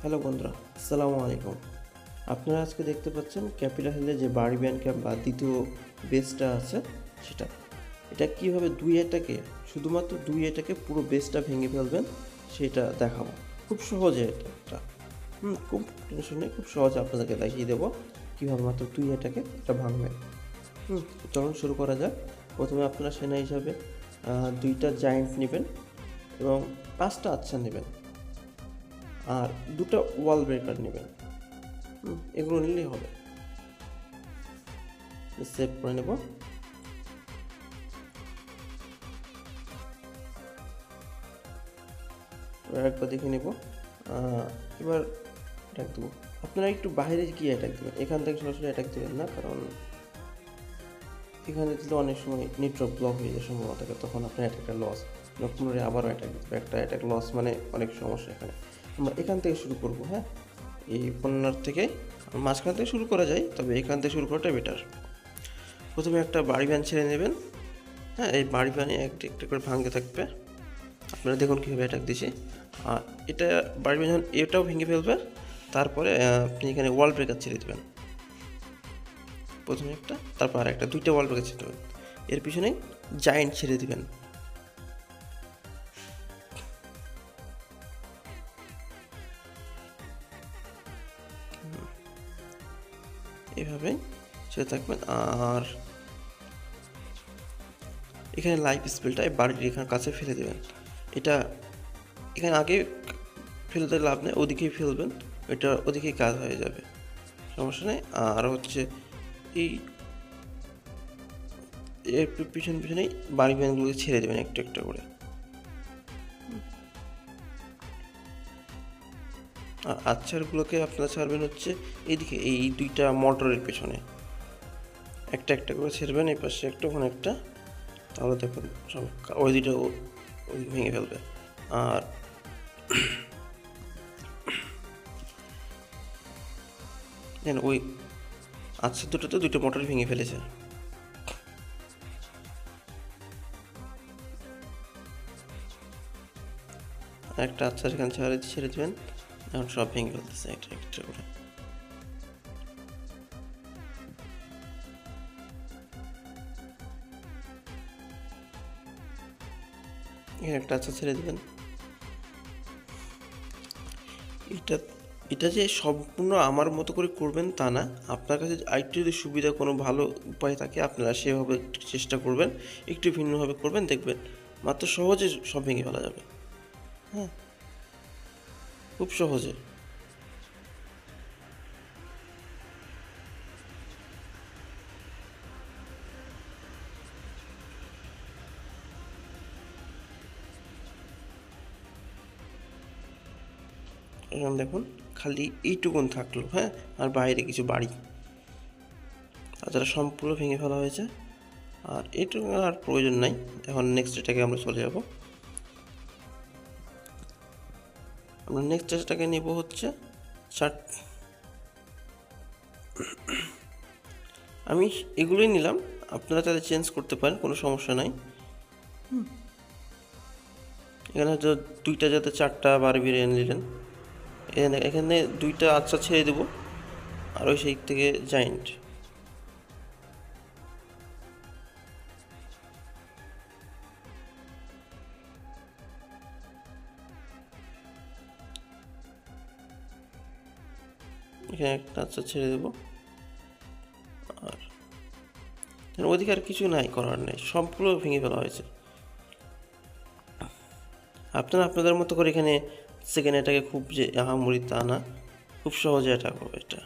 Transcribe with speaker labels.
Speaker 1: Hello বন্ধুরা, আসসালামু আলাইকুম। আপনারা আজকে দেখতে পাচ্ছেন ক্যাপিটাল হিলে যে বারবি ব্যান্ড ক্যাম্প বা দ্বিতীয় বেসটা আছে সেটা। এটা কীভাবে শুধুমাত্র দুই এটাকে পুরো বেসটা ভেঙে ফেলবেন সেটা দেখাবো। খুব সহজে এটা খুব টেনশন নেই, খুব সহজে আপনাদেরকে দেখিয়ে দেবো কীভাবে মাত্র দুই এটাকে এটা ভাঙবেন। চলুন শুরু করা যাক। প্রথমে আপনারা সেনা হিসাবে দুইটা জায়েন্ট নেবেন এবং 5টা আচ্ছা নেবেন আর দুটো ওয়াল ব্রেকার নেবেন। এগুলো নিলেই হবে। সেভ করে নেব। একবার দেখে নেব। এবার অ্যাটাক দেবো। আপনারা একটু বাইরে গিয়ে অ্যাটাক দেবেন, এখান থেকে সরাসরি অ্যাটাক দেবেন না, কারণ এখানে দিলে অনেক সময় নেটওয়ার্ক ব্লক হয়ে যাওয়ার সম্ভাবনা থাকে, তখন আপনার অ্যাটাকটা লস। পুনরায় আবারও অ্যাটাক দিতে হবে, একটা অ্যাটাক লস মানে অনেক সমস্যা। এখানে আমরা এখান থেকে শুরু করবো। হ্যাঁ, এই কর্নার থেকে মাঝখান থেকে শুরু করা যায়, তবে এখান থেকে শুরু করাটা বেটার। প্রথমে একটা বাড়ি ব্যান ছেড়ে নেবেন। হ্যাঁ, এই বাড়ি ব্যানে একটা একটা করে ভাঙতে থাকবে। আপনারা দেখুন কীভাবে অ্যাটাক দিছে। আর এটা বাড়ি ব্যান যখন এটাও ভেঙে ফেলবে, তারপরে আপনি এখানে ওয়াল ব্রেকার ছেড়ে দেবেন। প্রথমে একটা, তারপর আর একটা, দুইটা ওয়াল ব্রেকার ছেড়ে দেবেন। এর পিছনে জায়েন্ট ছেড়ে দেবেন। এভাবে ছেড়ে থাকবেন। আর এখানে লাইফ স্পেলটা বাড়ির এখানে কাছে ফেলে দেবেন। এটা এখানে আগে ফেলে দিলে লাভ নেই, ওদিকেই ফেলবেন, এটা ওদিকেই কাজ হয়ে যাবে, সমস্যা নেই। আর হচ্ছে এই এর পিছনেই বাড়ি ব্যানগুলোকে ছেড়ে দেবেন একটু একটু করে। আর আচ্ছারগুলোকে আপনারা ছাড়বেন হচ্ছে এইদিকে, এই দুইটা মোটরের পেছনে একটা একটা করে ছেড়বেন, এই পাশে একটা, ওখানে একটা। তাহলে দেখুন সব ওই দুইটা ওই ভেঙে ফেলবে। আর ওই আচ্ছা দুটোতে দুটো মোটর ভেঙে ফেলেছে। একটা আচ্ছা এখানে ছেড়ে দেবেন। এখন সব ভেঙে ফেলতেছে একটা একটা করে। এখানে একটা আচ্ছা ছেড়ে দেবেন। এটা যে সম্পূর্ণ আমার মতো করে করবেন তা না, আপনার কাছে আরেকটু যদি সুবিধা কোনো ভালো উপায় থাকে আপনারা সেভাবে একটু চেষ্টা করবেন, একটু ভিন্নভাবে করবেন, দেখবেন মাত্র সহজে সব ভেঙে ফেলা যাবে। হ্যাঁ, খুব সহজে। এখন দেখুন খালি এইটুকুন থাকলো। হ্যাঁ, আর বাইরে কিছু বাড়ি, তাছাড়া সম্পূর্ণ ভেঙে ফেলা হয়েছে। আর এইটুকু আর প্রয়োজন নাই। এখন নেক্সট এটাকে আমরা চলে যাব। আমরা নেক্সট এটাকে নেব হচ্ছে আমি এগুলোই নিলাম, আপনারা তাহলে চেঞ্জ করতে পারেন, কোনো সমস্যা নাই। এখানে হয়তো দুইটা যাতে 4টা বারবি এনে নিলেন। এখানে দুইটা আচ্ছা ছেড়ে দেবো, আর ওই সেই থেকে জায়েন্ট। এখানে একটা আচ্ছা ছেড়ে দেবো। আর ওদিকে আর কিছু নাই, করার নেই, সম্পূর্ণ ভেঙে ফেলা হয়েছে। আপনারা আপনাদের মতো করে এখানে সেকেন্ড এটাকে খুব যে আহামরি তা না, খুব সহজে অ্যাটাক হবে এটা।